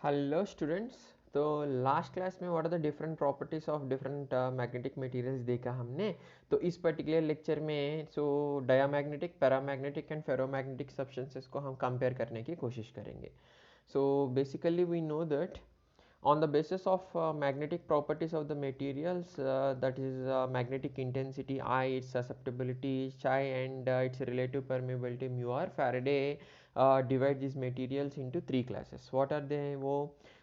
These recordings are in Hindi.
Hello students. तो लास्ट क्लास में what are the different properties of different magnetic materials देखा हमने। तो इस पर्टिकुलर लेक्चर में diamagnetic, paramagnetic and ferromagnetic substances को हम कंपेयर करने की कोशिश करेंगे। So basically we know that on the basis of magnetic properties of the materials, that is magnetic intensity I, its susceptibility chi, and its relative permeability mu r, Faraday divide these materials into three classes. What are they? वो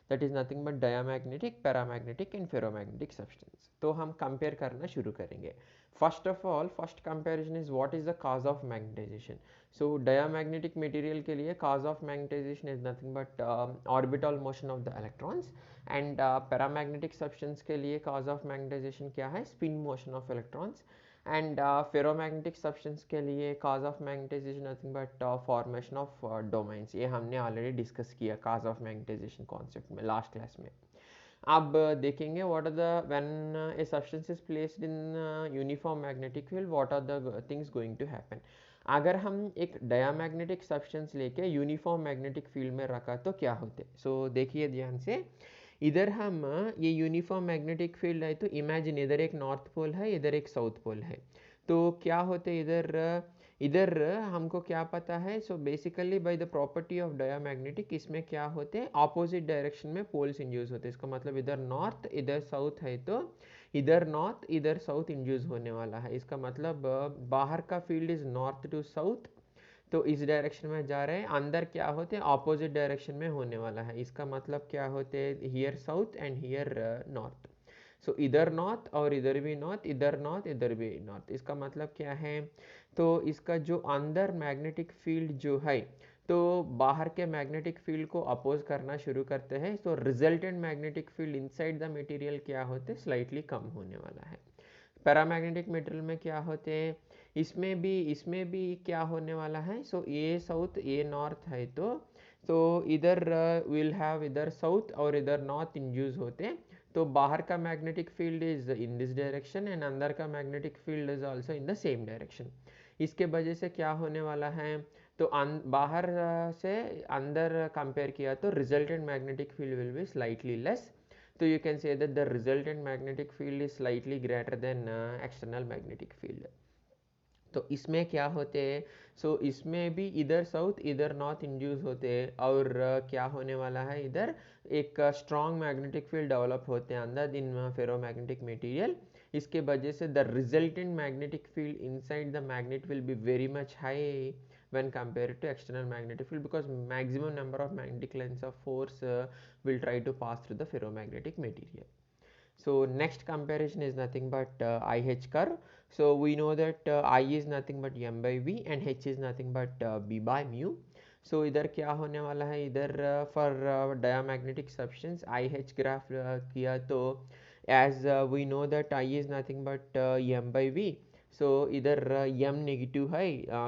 that is nothing but diamagnetic, paramagnetic and ferromagnetic substance. तो हम compare करना शुरू करेंगे. First of all, first comparison is what is the cause of magnetization. So diamagnetic material के लिए cause of magnetization is nothing but orbital motion of the electrons, and paramagnetic substance के लिए cause of magnetization क्या है? Spin motion of electrons. And ferromagnetic substance के लिए cause of magnetization nothing but formation of domains. ये हमने already discuss किया cause of magnetization concept में last class में. अब देखेंगे what are the when a substance is placed in uniform magnetic field, what are the things going to happen. अगर हम एक डायामैग्नेटिक सब्सटेंस लेके यूनिफॉर्म मैग्नेटिक फील्ड में रखा तो क्या होते. सो देखिए ध्यान से, इधर हम ये यूनिफॉर्म मैग्नेटिक फील्ड है तो इमेजिन इधर एक नॉर्थ पोल है, इधर एक साउथ पोल है. तो क्या होते इधर इधर हमको क्या पता है. So basically by the property of diamagnetic इसमें क्या होते हैं, ऑपोजिट डायरेक्शन में पोल्स इंड्यूस होते हैं. इसका मतलब इधर नॉर्थ इधर साउथ है तो इधर नॉर्थ इधर साउथ इंड्यूस होने वाला है. इसका मतलब बाहर का field is north to south, तो इस डायरेक्शन में जा रहे हैं. अंदर क्या होते हैं, ऑपोजिट डायरेक्शन में होने वाला है. इसका मतलब क्या होते हैं, here south and here north. So इधर नॉर्थ और इधर भी नॉर्थ, इधर नॉर्थ इधर भी नॉर्थ. इसका मतलब क्या है, तो इसका जो अंदर मैग्नेटिक फील्ड जो है तो बाहर के मैग्नेटिक फील्ड को अपोज करना शुरू करते हैं. तो resultant magnetic field inside the material क्या होते, स्लाइटली कम होने वाला है. पैरामैग्नेटिक मटेरियल में क्या होते हैं, इसमें भी क्या होने वाला है. सो ये साउथ ये नॉर्थ है तो इधर विल हैव इधर साउथ और इधर नॉर्थ इंड्यूस होते हैं. तो बाहर का magnetic field is in this direction and अंदर का magnetic field is also in the same direction. इसके वजह से क्या होने वाला है, तो बाहर से अंदर कंपेयर किया तो resultant magnetic field will be slightly less. So you can say that the resultant magnetic field is slightly greater than external magnetic field. तो इसमें क्या होते हैं, इसमें भी इधर साउथ इधर नॉर्थ इंड्यूस होते हैं और क्या होने वाला है, इधर एक स्ट्रॉन्ग मैग्नेटिक फील्ड डेवलप होते हैं अंदर इन फेरोमैग्नेटिक मटेरियल. इसके वजह से the resultant magnetic field inside the magnet will be very much high when compared to external magnetic field, because maximum number of magnetic lines of force will try to pass through the ferromagnetic material. So next comparison is nothing but IH curve. So we know that I is nothing but m by v and h is nothing but b by mu. So इधर क्या होने वाला है, इधर for diamagnetic substance IH graph किया तो as we know that I is nothing but m by v. सो इधर m नेगेटिव है,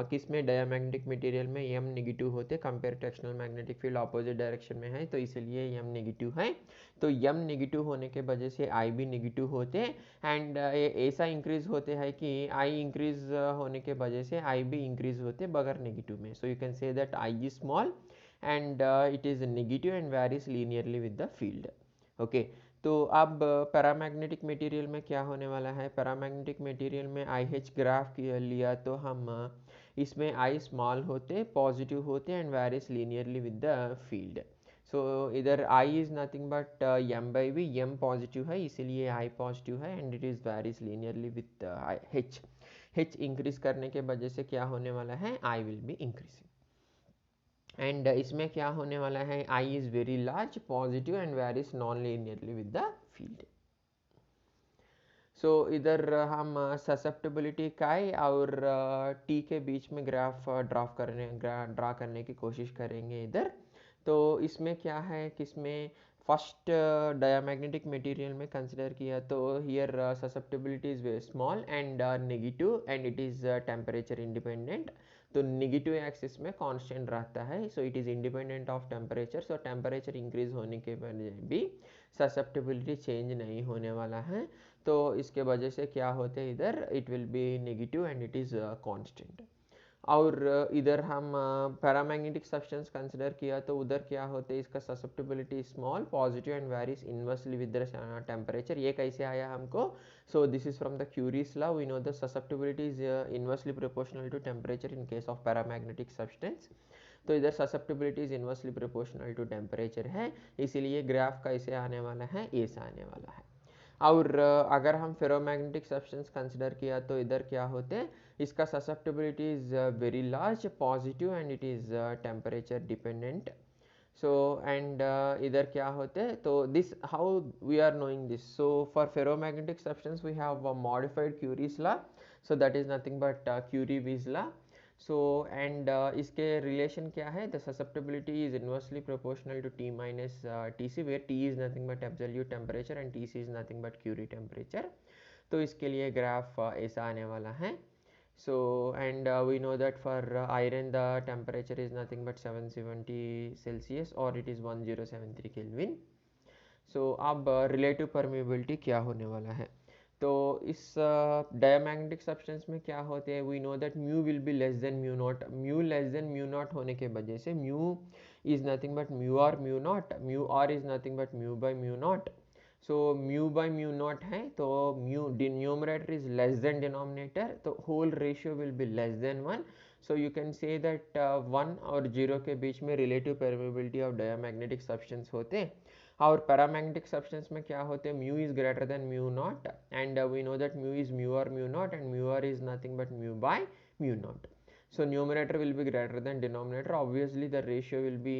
किस में डायामैग्नेटिक मटेरियल में m नेगेटिव होते compare to external magnetic field opposite direction में है, तो इसलिए m नेगेटिव है. तो m नेगेटिव होने के वजह से I भी नेगेटिव होते हैं एंड ऐसा इंक्रीज होते हैं कि I इंक्रीज होने के वजह से I भी इंक्रीज होते बगैर नेगेटिव में. So you can say that I is small and it is negative and varies linearly with the field. Okay. तो अब पैरामैग्नेटिक मटेरियल में क्या होने वाला है, पैरामैग्नेटिक मटेरियल में IH ग्राफ लिया तो हम इसमें I स्मॉल होते पॉजिटिव होते and varies linearly with the field. So इधर I is nothing but m by v, m positive है इसीलिए I पॉजिटिव है and it is varies linearly with h increase करने के वजह से क्या होने वाला है, I will be increasing. And इसमें क्या होने वाला है, I is very large positive and varies non linearly with the field. So इधर हम ससेप्टेबिलिटी काई और टी के बीच में ग्राफ ड्रा करने की कोशिश करेंगे इधर. तो इसमें क्या है, किसमें फर्स्ट डायामैग्नेटिक मटेरियल में कंसिडर किया तो here susceptibility is very small and negative and it is temperature independent. तो नेगेटिव एक्सिस में कांस्टेंट रहता है, so it is independent of temperature. So temperature increase होने के वजह भी ससेप्टेबिलिटी चेंज नहीं होने वाला है. तो इसके वजह से क्या होते हैं, इधर it will B negative and it is constant. और इधर हम पैरामैग्नेटिक सब्सटेंस कंसिडर किया तो उधर क्या होते हैं, इसका susceptibility small, positive and varies inversely with the temperature. ये कैसे आया हमको? So this is from the Curie's law, we know the susceptibility is inversely proportional to temperature in case of paramagnetic substance. तो इधर susceptibility is inversely proportional to temperature है, इसीलिए ग्राफ कैसे आने वाला है, ऐसा आने वाला है। और अगर हम फेरोमैग्नेटिक सब्सटेंस कंसिडर किया तो इधर क्या होते हैं, इसका susceptibility is very large, positive and it is temperature dependent. So and इधर क्या होते हैं, तो this how we are knowing this. So for ferromagnetic substance we have modified Curie's law, so that is nothing but Curie Weiss law. So and इसके रिलेशन क्या है, the susceptibility is inversely proportional to T minus Tc, where T is nothing but absolute temperature and Tc is nothing but Curie temperature. तो इसके लिए ग्राफ ऐसा आने वाला है। So and we know that for iron the temperature is nothing but 770 Celsius or it is 1073 Kelvin. So अब relative permeability क्या होने वाला है, तो इस डायमैग्नेटिक सब्सटेंस में क्या होते हैं, we know that mu will be less than mu naught. Mu less than mu naught होने के वजह से mu is nothing but mu are mu naught, mu are is nothing but mu by mu naught. So mu by mu naught है तो mu numerator is less than denominator, तो whole ratio will be less than 1। So you can say that 1 और 0 के बीच में relative permeability of diamagnetic substance होते हैं। और पैरामैग्नेटिक सब्सटेंस में क्या होते हैं, mu is greater than mu naught and we know that mu is mu are mu naught and mu are is nothing but mu by mu naught. So numerator will be greater than denominator, obviously the ratio will be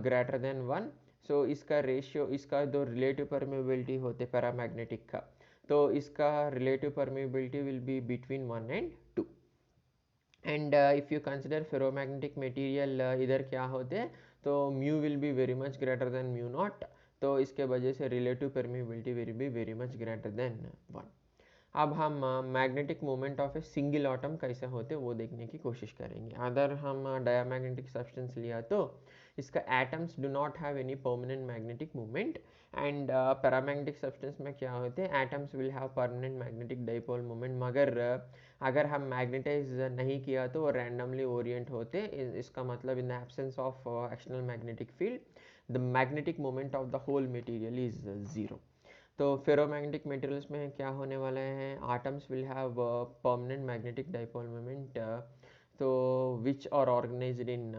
greater than 1। so इसका रेशियो, इसका जो रिलेटिव परमेबिलिटी होते पैरामैग्नेटिक का, तो इसका relative permeability will be between 1 and 2। And if you consider ferromagnetic material, इधर क्या होते हैं, तो mu will be very much greater than mu not, तो इसके वजह से relative permeability will be very much greater than 1। अब हम magnetic moment of a single atom कैसे होते वो देखने की कोशिश करेंगे। अगर हम डायमैग्नेटिक सब्सटेंस लिया तो इसका atoms do not have any permanent magnetic moment and paramagnetic substance में क्या होते हैं, atoms will have permanent magnetic dipole moment, मगर अगर हम मैग्नेटाइज नहीं किया तो वो रैंडमली ओरिएंट होते। इसका मतलब in the absence of external magnetic field the magnetic moment of the whole material is 0। तो फेरोमैग्नेटिक मटेरियल्स में क्या होने वाले हैं, atoms will have permanent magnetic dipole moment, तो which are organized in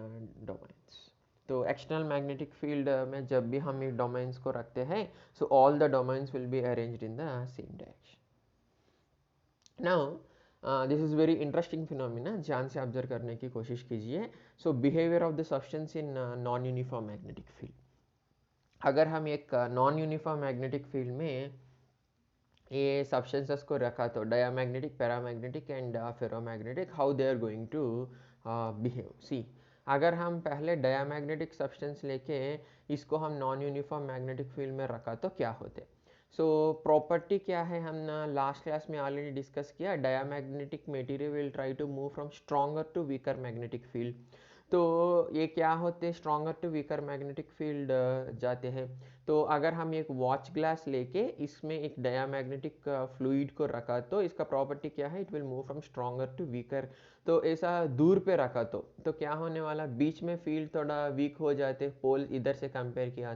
domains. तो एक्सटर्नल मैग्नेटिक फील्ड में जब भी हम इन डोमेन्स को रखते हैं, so all the domains will be arranged in the same direction. Now this is very interesting phenomena, ध्यान से ऑब्जर्व करने की कोशिश कीजिए। So behaviour of the substance in non uniform magnetic field. अगर हम एक नॉन यूनिफॉर्म मैग्नेटिक फील्ड में ये सब्सटेंसेस को रखा तो diamagnetic, paramagnetic and ferromagnetic, how they are going to behave. See, अगर हम पहले डायमैग्नेटिक सब्सटेंस लेके इसको हम नॉन यूनिफॉर्म मैग्नेटिक फील्ड में रखा तो क्या होते। सो प्रॉपर्टी क्या है, हम लास्ट क्लास में ऑलरेडी डिस्कस किया, diamagnetic material will try to move from stronger to weaker magnetic field. तो ये क्या होते, stronger to weaker magnetic field जाते हैं। तो अगर हम एक वॉच ग्लास लेके इसमें एक डायमैग्नेटिक फ्लूइड को रखा तो इसका प्रॉपर्टी क्या है, it will move from stronger to weaker. तो ऐसा दूर पे रखा तो क्या होने वाला, बीच में फील्ड थोड़ा वीक हो जाते, पोल इधर से कंपेयर किया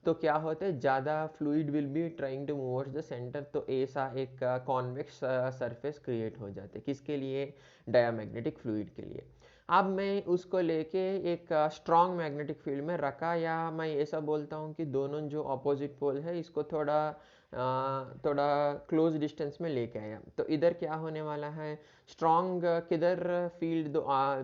तो क्या होते, ज़्यादा fluid will be trying to move to the centre, तो ऐसा एक कॉन्वेक्स सरफेस क्रिएट हो जाते, किसके लिए, डायमैग्नेटिक फ्लूइड के लिए। अब मैं उसको लेके एक स्ट्रॉन्ग मैग्नेटिक फील्ड में रखा, या मैं ऐसा बोलता हूँ कि दोनों जो अपोजिट पोल है इसको थोड़ा क्लोज डिस्टेंस में लेके आया, तो इधर क्या होने वाला है, स्ट्रॉन्ग किधर फील्ड,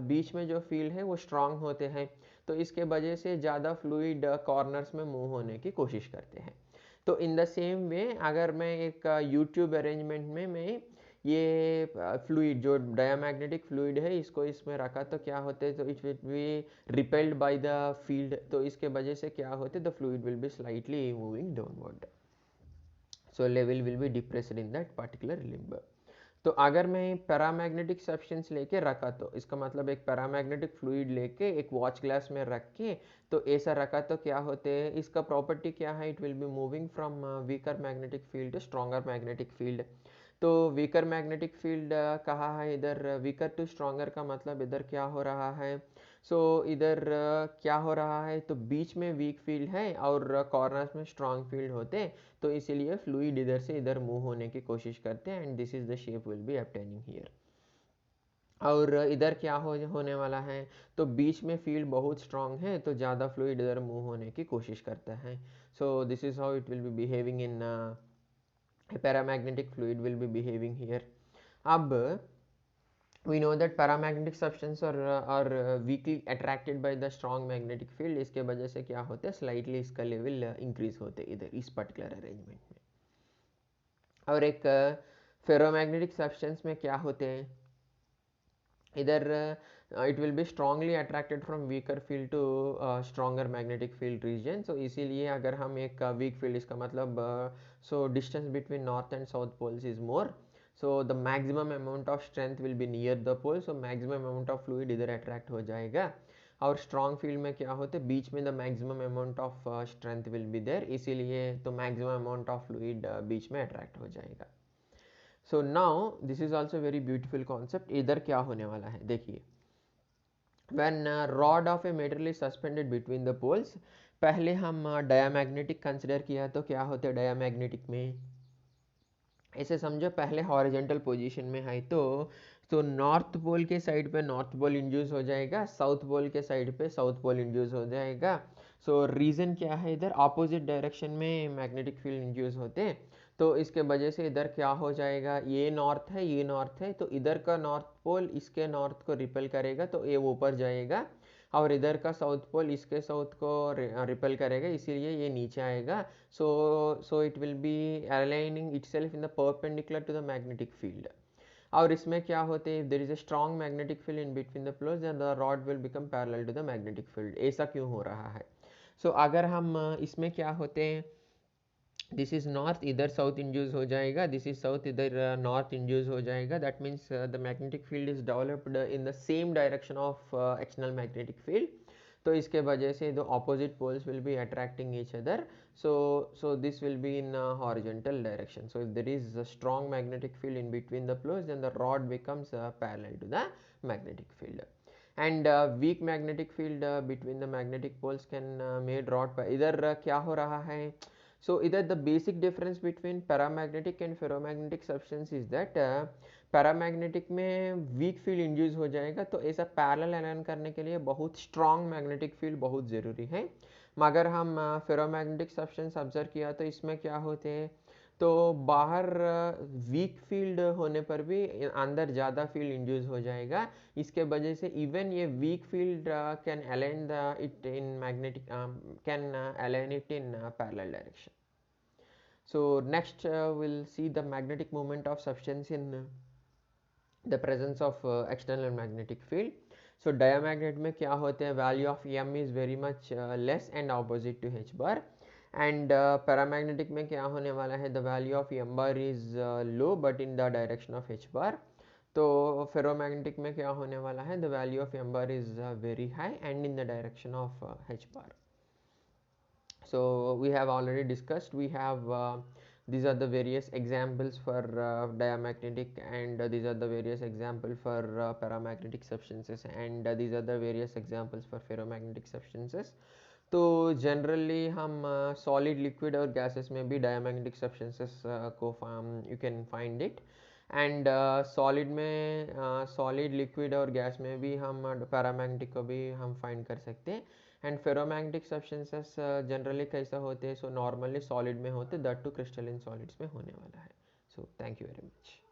बीच में जो फील्ड है वो स्ट्रॉन्ग होते हैं, तो इसके वजह से ज़्यादा फ्लूइड कॉर्नर्स में मूव होने की कोशिश करते हैं। तो इन द सेम वे अगर मैं एक यूट्यूब अरेंजमेंट में मैं ये फ्लूइड जो डायमैग्नेटिक फ्लूइड है इसको इसमें रखा तो क्या होते हैं, तो it will B repelled by the field, तो इसके वजह से क्या होते, the fluid will be slightly moving downward, so level will be depressed in that particular limb. तो अगर मैं पैरामैग्नेटिक सब्सटेंस लेके रखा तो इसका मतलब एक पैरामैग्नेटिक फ्लूइड लेके एक वॉच ग्लास में रख के तो ऐसा रखा तो क्या होते हैं, इसका प्रॉपर्टी क्या है, it will be moving from weaker magnetic field to stronger magnetic field. तो वीकर मैग्नेटिक फील्ड कहा है इधर, वीकर टू स्ट्रॉन्गर का मतलब इधर क्या हो रहा है, सो इधर क्या हो रहा है, तो बीच में वीक फील्ड है और कॉर्नर्स में स्ट्रॉन्ग फील्ड होते, तो इसीलिए फ्लूइड इधर से इधर मूव होने की कोशिश करते हैं and this is the shape will be obtaining here. और इधर क्या होने वाला है, तो बीच में फील्ड बहुत स्ट्रांग है तो ज़्यादा फ्लूइड इधर मूव होने की कोशिश करता है। सो this is how it will B behaving in paramagnetic fluid will B behaving here. अब we know that paramagnetic substance are weakly attracted by the strong magnetic field, इसके वजह से क्या होता है, स्लाइटली इसका लेवल इंक्रीज होते इधर इस पर्टिकुलर अरेंजमेंट में। और एक फेरोमैग्नेटिक सब्सटेंस में क्या होते हैं, इधर it will be strongly attracted from weaker field to stronger magnetic field region. So इसीलिए अगर हम एक वीक फील्ड, इसका मतलब so distance between north and south poles is more, so the maximum amount of strength will be near the pole, so maximum amount of fluid इधर attract हो जाएगा। और strong field में क्या होते हैं, बीच में the maximum amount of strength will be there, इसीलिए तो maximum amount of fluid बीच में attract हो जाएगा। so now this is also very beautiful concept। इधर क्या होने वाला है देखिए, when rod of a material is suspended between the poles, पहले हम diamagnetic consider किया, तो क्या होते हैं diamagnetic में, ऐसे समझो पहले हॉरिजॉन्टल पोजीशन में है तो नॉर्थ पोल के साइड पे नॉर्थ पोल इंड्यूस हो जाएगा, साउथ पोल के साइड पे साउथ पोल इंड्यूस हो जाएगा। सो रीज़न क्या है, इधर अपोजिट डायरेक्शन में मैग्नेटिक फील्ड इंड्यूस होते हैं, तो इसके वजह से इधर क्या हो जाएगा, ये नॉर्थ है ये नॉर्थ है, तो इधर का नॉर्थ पोल इसके नॉर्थ को रिपेल करेगा तो ये ऊपर जाएगा, और इधर का साउथ पोल इसके साउथ को रिपेल करेगा, इसीलिए ये नीचे आएगा। so it will be aligning itself in the perpendicular to the magnetic field। और इसमें क्या होते हैं, there is a strong magnetic field in between the poles and the rod will become parallel to the magnetic field। ऐसा क्यों हो रहा है, so अगर हम इसमें क्या होते हैं, दिस इज नॉर्थ, इधर साउथ इंड्यूस हो जाएगा, दिस इज साउथ, इधर नॉर्थ इंड्यूस हो जाएगा, that means the magnetic field is developed in the same direction of external magnetic field, तो इसके वजह से the opposite poles will be attracting each other, so this will be in horizontal direction। so if there is a strong magnetic field in between the poles, then the rod becomes parallel to the magnetic field, and weak magnetic field between the magnetic poles can made rod इधर क्या हो रहा है, so either the basic difference between paramagnetic and ferromagnetic substance is that paramagnetic में वीक फील्ड इंड्यूस हो जाएगा, तो ऐसा पैरेलल अलाइन करने के लिए बहुत स्ट्रॉन्ग मैग्नेटिक फील्ड बहुत ज़रूरी है। मगर हम फेरोमैग्नेटिक सब्सटेंस ऑब्जर्व किया तो इसमें क्या होते हैं, तो बाहर वीक फील्ड होने पर भी अंदर ज़्यादा फील्ड इंड्यूस हो जाएगा, इसके वजह से इवन ये weak field can align it in magnetic can align it in parallel direction. so next we'll see the magnetic moment of substance in the presence of external magnetic field। so diamagnet में क्या होते हैं, value of m is very much less and opposite to h bar, and paramagnetic में क्या होने वाला है, the value of m bar is low but in the direction of h bar। तो ferromagnetic में क्या होने वाला है, the value of m bar is very high and in the direction of h bar। so we have already discussed, we have these are the various examples for diamagnetic, and these are the various examples for paramagnetic substances, and these are the various examples for ferromagnetic substances। तो जनरली हम सॉलिड लिक्विड और गैसेस में भी डायमैग्नेटिक सब्सटेंसेस को you can find it, and solid में सॉलिड लिक्विड और गैस में भी हम पैरामैग्नेटिक को भी हम फाइंड कर सकते हैं। एंड फेरोमैग्नेटिक सब्सटेंसेस जनरली कैसा होते हैं, सो नॉर्मली सॉलिड में होते, दैट टू क्रिस्टलाइन सॉलिड्स में होने वाला है। So thank you very much.